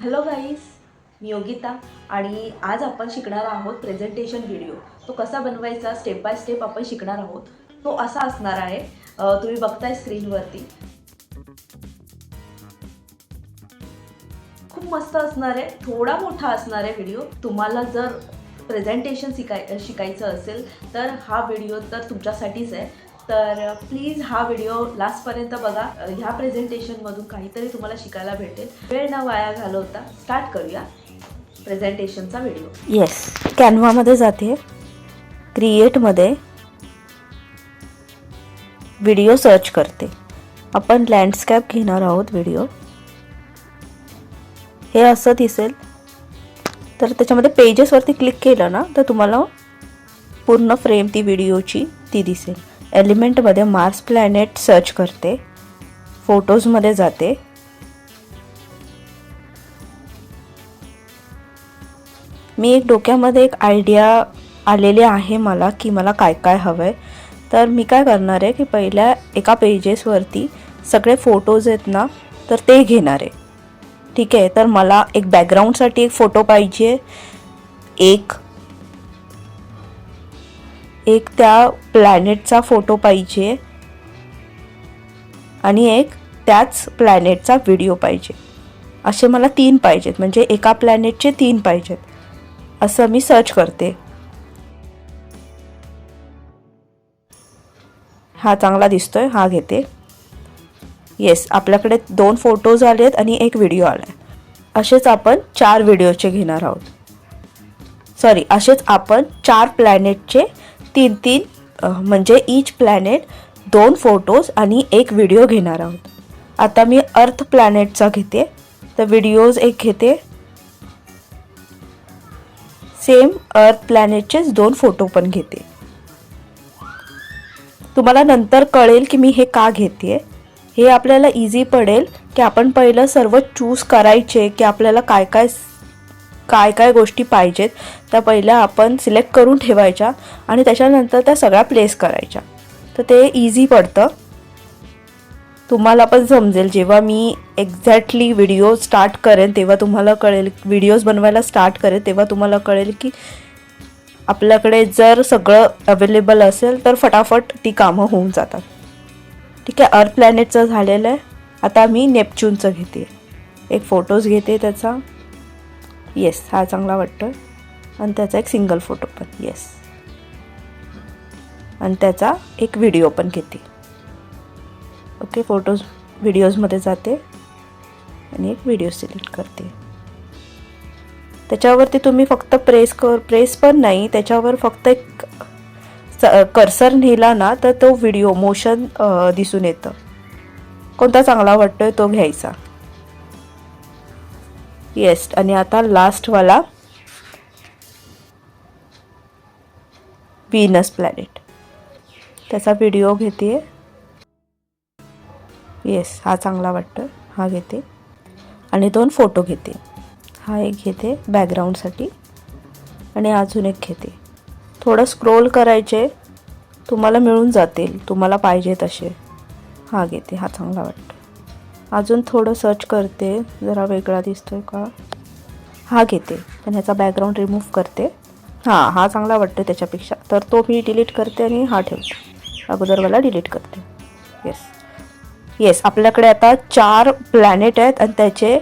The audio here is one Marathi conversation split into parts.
हॅलो गाईस, मी योगिता आणि आज आपण शिकणार आहोत प्रेझेंटेशन व्हिडिओ. तो कसा बनवायचा स्टेप बाय स्टेप आपण शिकणार आहोत. तो असा असणार आहे, तुम्ही बघताय स्क्रीनवरती. खूप मस्त असणार आहे, थोडा मोठा असणार आहे व्हिडिओ. तुम्हाला जर प्रेझेंटेशन शिकायचं असेल तर हा व्हिडिओ तर तुमच्यासाठीच आहे. तर प्लीज हा व्हिडिओ लास्टपर्यंत बघा. ह्या प्रेझेंटेशनमधून काहीतरी तुम्हाला शिकायला भेटेल. वेळ न वाया घालवता स्टार्ट करूया प्रेझेंटेशनचा व्हिडिओ. येस, कॅनव्हामध्ये जाते, क्रिएटमध्ये व्हिडिओ सर्च करते. आपण लँडस्केप घेणार आहोत व्हिडिओ. हे असं दिसेल. तर त्याच्यामध्ये पेजेसवरती क्लिक केलं ना तर तुम्हाला पूर्ण फ्रेम ती व्हिडिओची ती दिसेल. एलिमेंटमध्ये मार्स प्लॅनेट सर्च करते, फोटोजमध्ये जाते, मी एक डोक्यामध्ये एक आयडिया आलेली आहे मला की मला काय काय हवं आहे. तर मी काय करणार आहे की पहिल्या एका पेजेसवरती सगळे फोटोज आहेत ना तर ते घेणार आहे. ठीक आहे, तर मला एक बॅकग्राऊंडसाठी एक फोटो पाहिजे, एक त्या प्लॅनेटचा फोटो पाहिजे आणि एक त्याच प्लॅनेटचा व्हिडिओ पाहिजे. असे मला 3 पाहिजेत, म्हणजे एका प्लॅनेटचे 3 पाहिजेत. असं मी सर्च करते. हा चांगला दिसतोय, हा घेते. येस, आपल्याकडे 2 फोटोज आलेत आणि एक व्हिडिओ आलाय. असेच आपण 4 व्हिडिओचे घेणार आहोत. सॉरी, असेच आपण 4 प्लॅनेटचे 3 म्हणजे ईच प्लॅनेट 2 फोटोज आणि एक व्हिडिओ घेणार आहोत. आता मी अर्थ प्लॅनेटचा घेते, तर व्हिडिओज एक घेते. सेम अर्थ प्लॅनेटचेच 2 फोटो पण घेते. तुम्हाला नंतर कळेल की मी हे का घेते. हे आपल्याला इझी पडेल की आपण पहिलं सर्व चूज करायचे की आपल्याला काय काय गोष्टी पाहिजेत त्या पहिल्या आपण सिलेक्ट करून ठेवायच्या आणि त्याच्यानंतर त्या सगळ्या प्लेस करायच्या. तर ते इझी पडतं. तुम्हाला पण समजेल जेव्हा मी एक्झॅक्टली व्हिडिओ स्टार्ट करेन तेव्हा तुम्हाला कळेल. व्हिडिओज बनवायला स्टार्ट करेन तेव्हा तुम्हाला कळेल की आपल्याकडे जर सगळं अवेलेबल असेल तर फटाफट ती कामं होऊन जातात. ठीक आहे, अर्थ प्लॅनेटचं झालेलं आहे. आता मी नेपच्यूनचं घेते. एक फोटोज घेते त्याचा. येस, हा चांगला वाटतो. आणि त्याचा एक सिंगल फोटो पण. येस, आणि त्याचा एक व्हिडिओ पण घेते. ओके, फोटोज व्हिडिओजमध्ये जाते आणि एक व्हिडिओ सिलेक्ट करते. त्याच्यावरती तुम्ही फक्त प्रेस पण नाही, त्याच्यावर फक्त एक कर्सर नेला ना तर तो व्हिडिओ मोशन दिसून येतं. कोणता चांगला वाटतोय तो घ्यायचा. येस, आणि आता लास्टवाला व्हीनस प्लॅनेट, त्याचा व्हिडिओ घेते. येस, हा चांगला वाटतो, हा घेते. आणि 2 फोटो घेते. हा एक घेते बॅकग्राऊंडसाठी आणि अजून एक घेते. थोडं स्क्रोल करायचे, तुम्हाला मिळून जातील तुम्हाला पाहिजे तसे. हा घेते, हा चांगला वाटतो. अजून थोडं सर्च करते, जरा वेगळा दिसतोय का. हा घेते, पण ह्याचा बॅकग्राऊंड रिमूव्ह करते. हा चांगला वाटतो त्याच्यापेक्षा, तर तो मी डिलीट करते आणि हा ठेवते. अगोदरवाला डिलीट करते. येस, आपल्याकडे आता 4 प्लॅनेट आहेत आणि त्याचे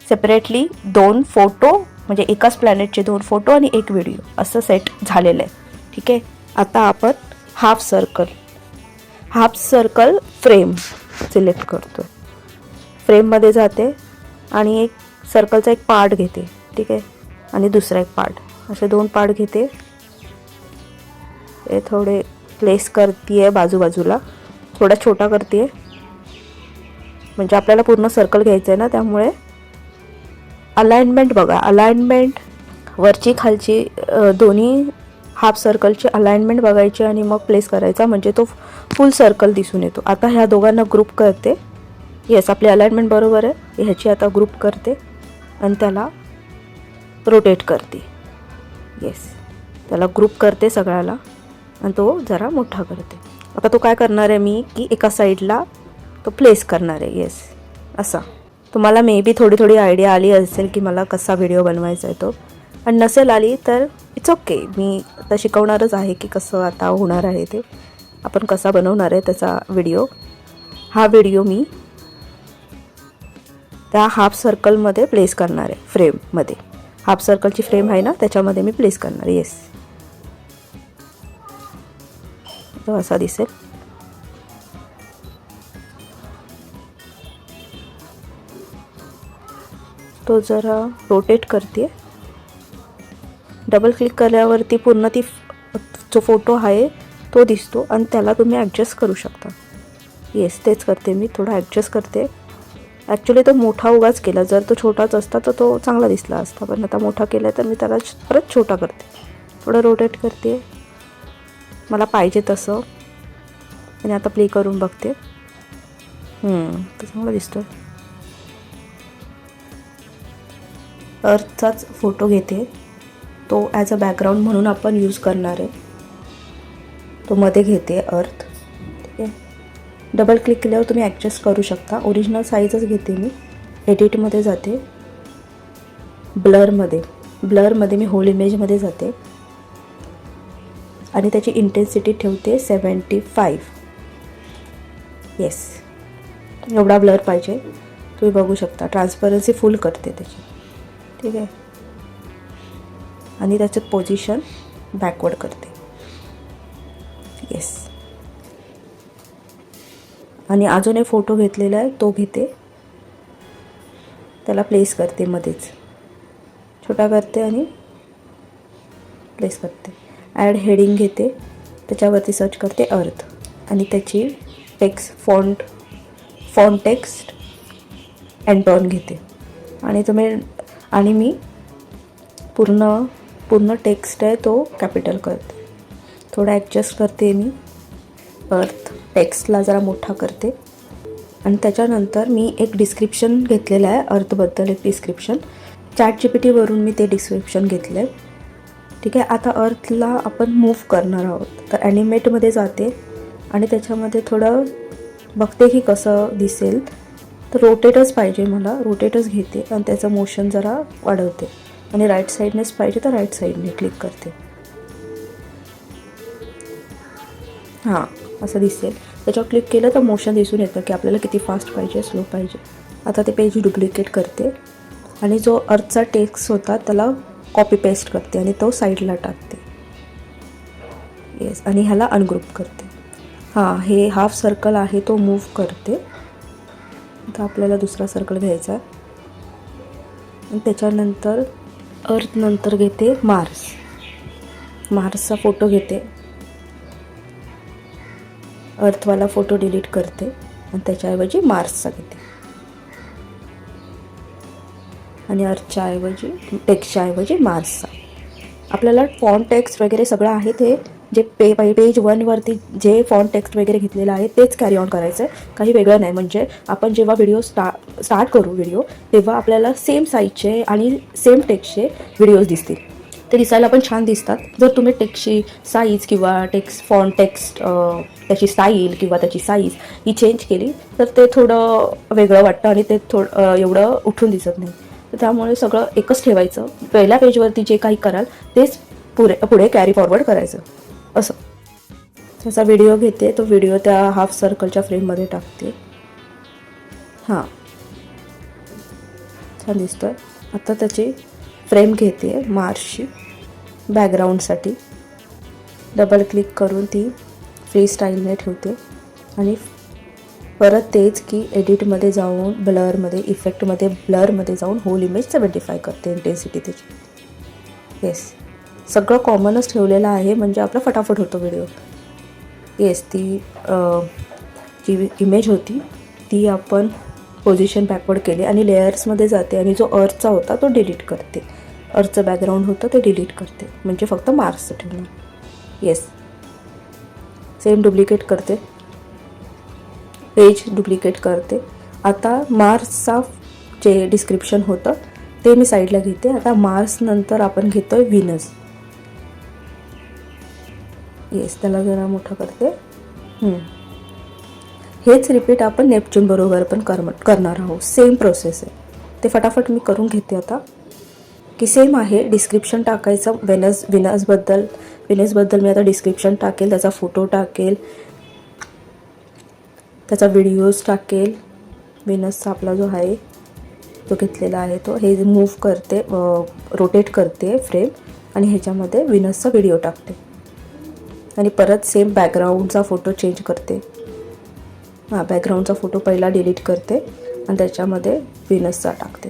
सेपरेटली 2 फोटो, म्हणजे एकाच प्लॅनेटचे 2 फोटो आणि एक व्हिडिओ असं सेट झालेलं आहे. ठीक आहे, आता आपण हाफ सर्कल फ्रेम सिलेक्ट करतो. फ्रेममध्ये जाते आणि एक सर्कलचा एक पार्ट घेते. ठीक आहे, आणि दुसरा एक पार्ट, असे 2 पार्ट घेते. हे थोडे प्लेस करते बाजूबाजूला, थोडा छोटा करते म्हणजे आपल्याला पूर्ण सर्कल घ्यायचं आहे ना, त्यामुळे अलाइनमेंट बघा. अलाइनमेंट वरची खालची दोन्ही हाफ सर्कलची अलाइनमेंट बघायची आणि मग प्लेस करायचा, म्हणजे तो फुल सर्कल दिसून येतो. आता ह्या दोघांना ग्रुप करते. येस, आपली अलाइनमेंट बरोबर आहे. ह्याची आता ग्रुप करते आणि त्याला रोटेट करते. येस, त्याला ग्रुप करते सगळ्याला आणि तो जरा मोठा करते. आता तो काय करणार आहे मी की एका साईडला तो प्लेस करणार आहे. येस, असा. तुम्हाला मे बी थोडी थोडी आयडिया आली असेल की मला कसा व्हिडिओ बनवायचा आहे तो, आणि नसेल आली तर इट्स ओके. मी आता शिकवणारच आहे की कसं आता होणार आहे ते, आपण कसा बनवणार आहे त्याचा व्हिडिओ. हा व्हिडिओ मी त्या हाफ सर्कलमध्ये प्लेस करणार आहे, फ्रेममध्ये. हाफ सर्कलची फ्रेम आहे ना, त्याच्यामध्ये मी प्लेस करणार. येस, तो असा दिसेल. तो जरा रोटेट करते. डबल क्लिक केल्यावरती पूर्ण ती जो फोटो आहे तो दिसतो आणि त्याला तुम्ही ॲडजस्ट करू शकता. येस, तेच करते मी, थोडा ॲडजस्ट करते. ॲक्च्युली तो मोठा उगाच केला, जर तो छोटाच असता तर तो चांगला दिसला असता, पण आता मोठा केला तर मी त्याला परत छोटा करते. थोडं रोटेट करते मला पाहिजे तसं, आणि आता प्ले करून बघते. तो चांगला दिसतो. अर्थचाच फोटो घेते, तो ॲज अ बॅकग्राऊंड म्हणून आपण यूज करणार आहे. तो मध्ये घेते अर्थ. ठीक आहे, डबल क्लिक केल्यावर तुम्ही ॲडजस्ट करू शकता. ओरिजिनल साईजच घेते मी. एडिटमध्ये जाते, ब्लरमध्ये मी होल इमेजमध्ये जाते आणि त्याची इंटेन्सिटी ठेवते 75. येस, एवढा ब्लर पाहिजे, तुम्ही बघू शकता. ट्रान्सपरन्सी फुल करते त्याची. ठीक आहे, आणि त्याच्यात पोझिशन बॅकवर्ड करते. येस, आणि अजून एक फोटो घेतलेला आहे तो घेते, त्याला प्लेस करते मध्येच, छोटा करते आणि प्लेस करते. ॲड हेडिंग घेते, त्याच्यावरती सर्च करते अर्थ, आणि त्याची फॉन्ट टेक्स्ट एंटॉन घेते, आणि मी पूर्ण टेक्स्ट आहे तो कॅपिटल करते. थोडा ॲडजस्ट करते मी. अर्थ टेक्स्टला जरा मोठा करते, आणि त्याच्यानंतर मी एक डिस्क्रिप्शन घेतलेलं आहे अर्थबद्दल. एक डिस्क्रिप्शन ChatGPTवरून मी ते डिस्क्रिप्शन घेतलं आहे. ठीक आहे, आता अर्थला आपण मूव्ह करणार आहोत, तर ॲनिमेटमध्ये जाते आणि त्याच्यामध्ये थोडं बघते की कसं दिसेल. तर रोटेटच पाहिजे मला, रोटेटच घेते आणि त्याचं मोशन जरा वाढवते, आणि राईट साईडनेच पाहिजे तर राईट साईडने क्लिक करते. हां, असं दिसेल. त्याच्यावर क्लिक केलं तर मोशन दिसून येतं की आपल्याला किती फास्ट पाहिजे, स्लो पाहिजे. आता ते पेज डुप्लिकेट करते आणि जो अर्थचा टेक्स्ट होता त्याला कॉपी पेस्ट करते आणि तो साईडला टाकते. येस, आणि ह्याला अनग्रुप करते. हां, हे हाफ सर्कल आहे तो मूव्ह करते. आता आपल्याला दुसरा सर्कल घ्यायचा आहे, आणि त्याच्यानंतर अर्थ नंतर घेते मार्सचा फोटो घेते. अर्थवाला फोटो डिलीट करते आणि त्याच्याऐवजी मार्सचा घेते, आणि अर्थच्या ऐवजी टेक्स्टच्या ऐवजी मार्सचा. आपल्याला फॉन्ट टेक्स्ट वगैरे सगळं आहे ते जे पेज 1वरती जे फॉन्ट टेक्स्ट वगैरे घेतलेलं आहे तेच कॅरी ऑन करायचं आहे, काही वेगळं नाही. म्हणजे आपण जेव्हा व्हिडिओ स्टार्ट करू व्हिडिओ, तेव्हा आपल्याला सेम साईजचे आणि सेम टेक्स्टचे व्हिडिओज दिसतील. ते दिसायला पण छान दिसतात. जर तुम्ही टेक्स्टची साईज किंवा फॉन्ट टेक्स्ट त्याची स्टाईल किंवा त्याची साईज ही चेंज केली तर ते थोडं वेगळं वाटतं आणि ते थोडं एवढं उठून दिसत नाही. तर त्यामुळे सगळं एकच ठेवायचं. पहिल्या पेजवरती जे काही कराल तेच पुढे कॅरी फॉरवर्ड करायचं. असं त्याचा व्हिडिओ घेते, तो व्हिडिओ त्या हाफ सर्कलच्या फ्रेममध्ये टाकते. हां, छान दिसतोय. आता त्याची फ्रेम घेते मार्सची बॅकग्राऊंडसाठी. डबल क्लिक करून ती फ्री स्टाईलने ठेवते, आणि परत तेच की एडिटमध्ये जाऊन इफेक्टमध्ये ब्लरमध्ये जाऊन होल इमेज 75 करते इंटेन्सिटी त्याची. येस, सगळं कॉमनच ठेवलेलं आहे म्हणजे आपला फटाफट होतो व्हिडिओ. येस, ती जी इमेज होती ती आपण पोझिशन बॅकवर्ड केली आणि लेयर्समध्ये जाते, आणि जो अर्थचा होता तो डिलीट करते. अर्थचं बॅकग्राऊंड होतं ते डिलीट करते, म्हणजे फक्त मार्क्सचं ठेवलं. येस, सेम डुप्लिकेट करते, पेज डुप्लिकेट करते. आता मार्सचा जे डिस्क्रिप्शन होतं ते मी साईडला घेते. आता मार्स नंतर आपण घेतोय व्हीनस. येस, त्याला जरा मोठं करते. हेच रिपीट आपण नेपच्यून बरोबर पण करणार आहोत. सेम प्रोसेस आहे. ते फटाफट मी करून घेते आता, की सेम आहे. डिस्क्रिप्शन टाकायचं विनसबद्दल मी आता डिस्क्रिप्शन टाकेल, त्याचा फोटो टाकेल, त्याचा व्हिडिओज टाकेल. विनसचा आपला जो आहे तो घेतलेला आहे तो, हे मूव्ह करते, रोटेट करते फ्रेम आणि ह्याच्यामध्ये विनसचा व्हिडिओ टाकते आणि परत सेम बॅकग्राऊंडचा फोटो चेंज करते. बॅकग्राऊंडचा फोटो पहिला डिलीट करते आणि त्याच्यामध्ये विनसचा टाकते.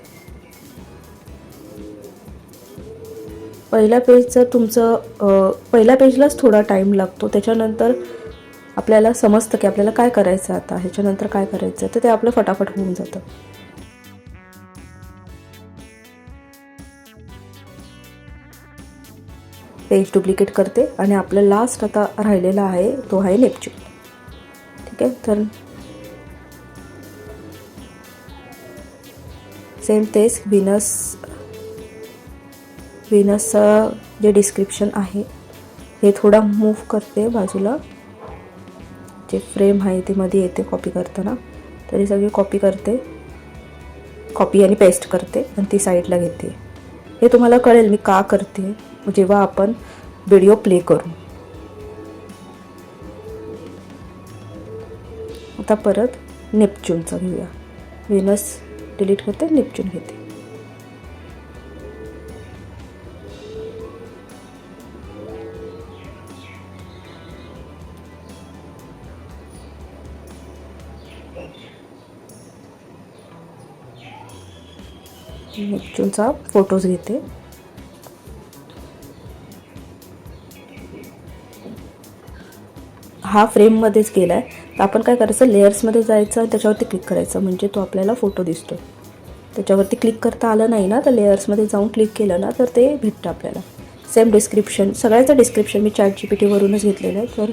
पहिल्या पेजलाच थोडा टाईम लागतो. त्याच्यानंतर आपल्याला समजतं की आपल्याला काय करायचं आता, ह्याच्यानंतर काय करायचं, तर ते आपलं फटाफट होऊन जातं. पेज डुप्लिकेट करते आणि आपलं लास्ट आता राहिलेला आहे तो आहे नेपच्यून. ठीक आहे, तर सेम तेच विनसचं जे डिस्क्रिप्शन आहे हे थोडा मूव्ह करते बाजूला. जे फ्रेम आहे ते मध्ये येते कॉपी करताना, तरी सगळी कॉपी आणि पेस्ट करते आणि ती साईडला घेते. हे तुम्हाला कळेल मी का करते जेव्हा आपण व्हिडिओ प्ले करू. आता परत नेपच्यूनचा घेऊया. विनस डिलीट करते, नेपच्यून घेते. नेपच्यूनचा फोटोज घेते. हा फ्रेममध्येच गेला आहे, तर आपण काय करायचं, लेयर्समध्ये जायचं आणि त्याच्यावरती क्लिक करायचं, म्हणजे तो आपल्याला फोटो दिसतो. त्याच्यावरती क्लिक करता आलं नाही ना, तर लेयर्समध्ये जाऊन क्लिक केलं ना तर ते भेटतं आपल्याला. सेम डिस्क्रिप्शन, सगळ्याचं डिस्क्रिप्शन मी ChatGPT वरूनच घेतलेलं आहे, तर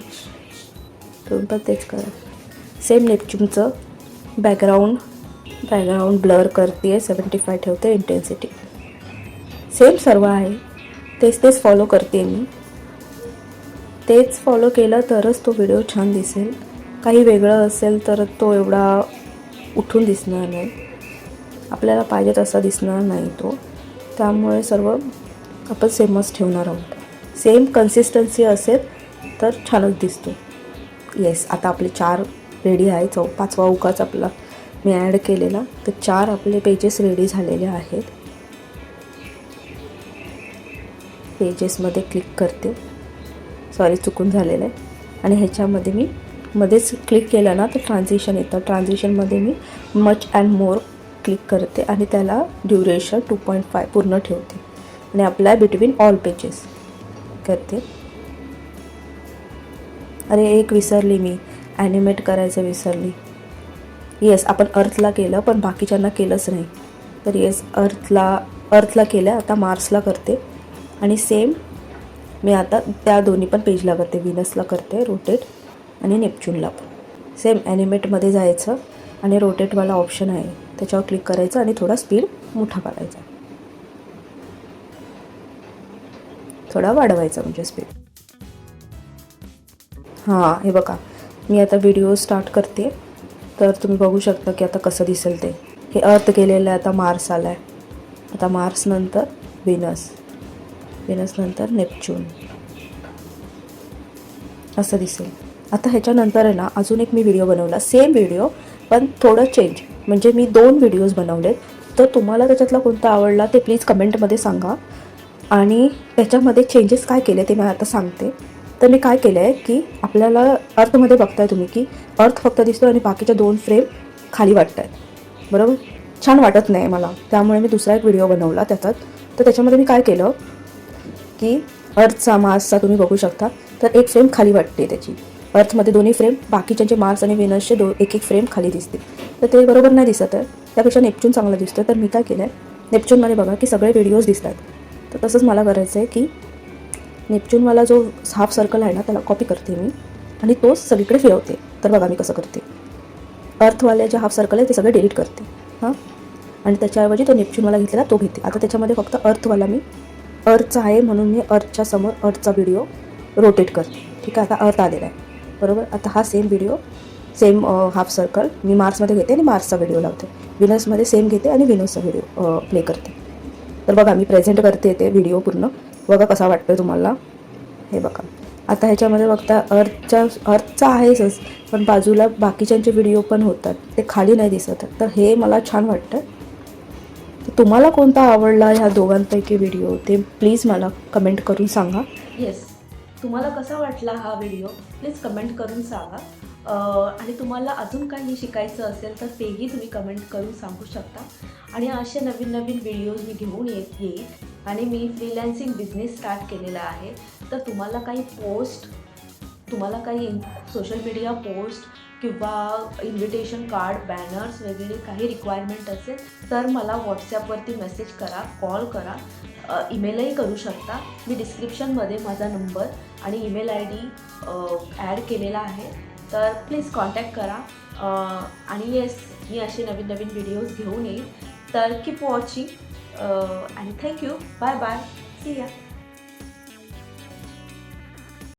तुम्ही पण तेच करा. सेम नेपच्यूनचं बॅकग्राऊंड ब्लर करते, 75 ठेवते इंटेन्सिटी. सेम सर्व आहे, तेच फॉलो करते मी. तेच फॉलो केलं तरच तो व्हिडिओ छान दिसेल. काही वेगळं असेल तर तो एवढा उठून दिसणार नाही, आपल्याला पाहिजे तसा दिसणार नाही तो. त्यामुळे सर्व आपण सेमच ठेवणार आहोत. सेम कन्सिस्टन्सी असेल तर छानच दिसतो. येस, आता आपले 4 रेडी आहे. 5वा उकाच आपला मी ॲड केलेला, तर 4 आपले पेजेस रेडी झालेले आहेत. पेजेसमध्ये क्लिक करते, सॉरी चुकून झालेलं आहे. आणि ह्याच्यामध्ये मी मध्येच क्लिक केलं ना तर ट्रान्झिशन येतं. ट्रान्झिशनमध्ये मी मच अँड मोर क्लिक करते आणि त्याला ड्युरेशन 2.5 पूर्ण ठेवते आणि अप्लाय बिटवीन ऑल पेजेस करते. अरे एक विसरली मी, ॲनिमेट करायचं विसरली. येस, आपण अर्थला केलं पण बाकीच्यांना केलंच नाही. तर येस, अर्थला केलं, आता मार्सला करते. आणि सेम मी आता त्या दोन्ही पण पेजला करते, विनसला करते रोटेट आणि नेपच्यूनला पण. सेम ॲनिमेटमध्ये जायचं आणि रोटेटवाला ऑप्शन आहे त्याच्यावर क्लिक करायचं आणि थोडा स्पीड मोठा करायचा, थोडा वाढवायचा म्हणजे स्पीड. हां, हे बघा मी आता व्हिडिओ स्टार्ट करते, तर तुम्ही बघू शकता की आता कसं दिसेल ते. हे अर्थ केलेलं आहे, आता मार्स आला आहे. आता मार्स नंतर विनस नंतर नेपच्यून असं दिसेल. आता ह्याच्यानंतर आहे ना अजून एक मी व्हिडिओ बनवला, सेम व्हिडिओ पण थोडं चेंज. म्हणजे मी 2 व्हिडिओज बनवलेत, तर तुम्हाला त्याच्यातला कोणता आवडला ते प्लीज कमेंटमध्ये सांगा. आणि त्याच्यामध्ये चेंजेस काय केले ते मी आता सांगते. तर मी काय केलं आहे की आपल्याला अर्थमध्ये बघताय तुम्ही की अर्थ फक्त दिसतो आणि बाकीच्या 2 फ्रेम खाली वाटत आहेत, बरोबर. छान वाटत नाही मला, त्यामुळे मी दुसरा एक व्हिडिओ बनवला त्याच्यात. तर त्याच्यामध्ये मी काय केलं की अर्थचा मार्सचा तुम्ही बघू शकता, तर एक फ्रेम खाली वाटते त्याची. अर्थमध्ये 2 फ्रेम, बाकीच्यांचे मार्स आणि व्हेनसचे एक फ्रेम खाली दिसते. तर ते बरोबर नाही दिसत आहे, त्यापेक्षा नेपच्यून चांगलं दिसतं. तर मी काय केलं आहे, नेपच्यूनमध्ये बघा की सगळे व्हिडिओज दिसतात. तर तसंच मला करायचं आहे की नेपच्यूनवाला जो हाफ सर्कल आहे ना त्याला कॉपी करते मी आणि तोच सगळीकडे फिरवते. तर बघा मी कसं करते, अर्थवाले जे हाफ सर्कल आहे ते सगळे डिलीट करते. हां, आणि त्याच्याऐवजी तो नेपच्यूनवाला घेतलेला तो घेते. आता त्याच्यामध्ये फक्त अर्थवाला मी अर्थचा आहे म्हणून मी अर्थच्या समोर अर्थचा व्हिडिओ रोटेट करते. ठीक आहे, आता अर्थ आलेला आहे, बरोबर. आता हा same video same half circle मी मार्समध्ये घेते आणि मार्सचा व्हिडिओ लावते. विनसमध्ये सेम घेते आणि विनसचा व्हिडिओ प्ले करते. तर बघा मी प्रेझेंट करते ते व्हिडिओ पूर्ण. बघा कसा वाटतो तुम्हाला. हे बघा आता ह्याच्यामध्ये बघता अर्थचा आहेच, पण बाजूला बाकीच्यांचे व्हिडिओ पण होतात, ते खाली नाही दिसत. तर हे मला छान वाटतं. तर तुम्हाला कोणता आवडला ह्या दोघांपैकी व्हिडिओ ते प्लीज मला कमेंट करून सांगा. येस, तुम्हाला कसा वाटला हा व्हिडिओ प्लीज कमेंट करून सांगा. आणि तुम्हाला अजून काही शिकायचं असेल तर तेही तुम्ही कमेंट करून सांगू शकता. आणि असे नवीन नवीन व्हिडिओज मी घेऊन येईल. आणि मी फ्रीलॅन्सिंग बिझनेस स्टार्ट केलेला आहे. तर तुम्हाला काही सोशल मीडिया पोस्ट किंवा इन्व्हिटेशन कार्ड, बॅनर्स वगैरे काही रिक्वायरमेंट असेल तर मला व्हॉट्सॲपवरती मेसेज करा, कॉल करा, ईमेलही करू शकता. मी डिस्क्रिप्शनमध्ये माझा नंबर आणि ईमेल ID ॲड केलेला आहे. तर प्लीज कॉन्टॅक्ट करा. आणि येस, मी असे नवीन नवीन व्हिडिओज घेऊन येईल. तर कीप वॉचिंग आणि थँक्यू. Bye bye. सी या.